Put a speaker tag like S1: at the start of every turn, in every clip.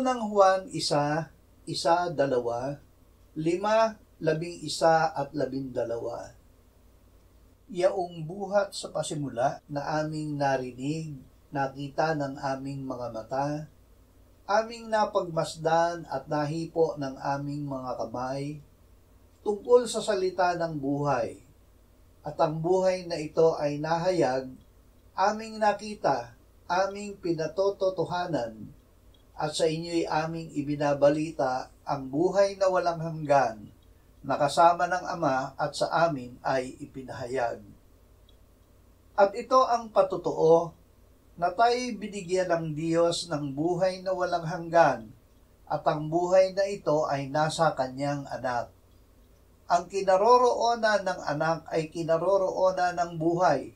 S1: Unang Juan 1:1, 2, 5, 11 at 12. Yaong buhat sa pasimula na aming narinig, nakita ng aming mga mata, aming napagmasdan at nahipo ng aming mga kamay, tungkol sa salita ng buhay. At ang buhay na ito ay nahayag, aming nakita, aming pinatototohanan, at sa inyo'y aming ibinabalita ang buhay na walang hanggan, na kasama ng Ama at sa amin ay ipinahayag. At ito ang patotoo, na tayo'y binigyan ng Diyos ng buhay na walang hanggan, at ang buhay na ito ay nasa Kanyang anak. Ang kinaroroonan ng anak ay kinaroroonan ng buhay.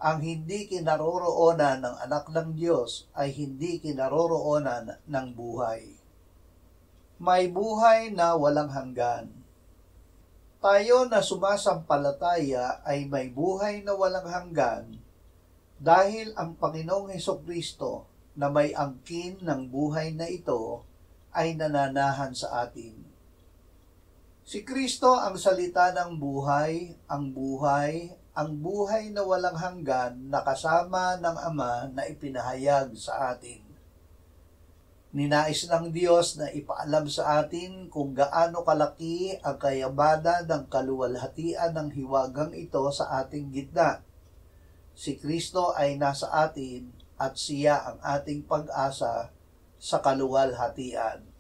S1: Ang hindi kinaroroonan ng anak ng Diyos ay hindi kinaroroonan ng buhay. May buhay na walang hanggan. Tayo na sumasampalataya ay may buhay na walang hanggan dahil ang Panginoong Hesukristo na may angkin ng buhay na ito ay nananahan sa atin. Si Kristo ang salita ng buhay, ang buhay na walang hanggan na kasama ng Ama na ipinahayag sa atin. Ninais ng Diyos na ipaalam sa atin kung gaano kalaki ang kayamanan ng kaluwalhatian ng hiwagang ito sa ating gitna. Si Kristo ay nasa atin at siya ang ating pag-asa sa kaluwalhatian.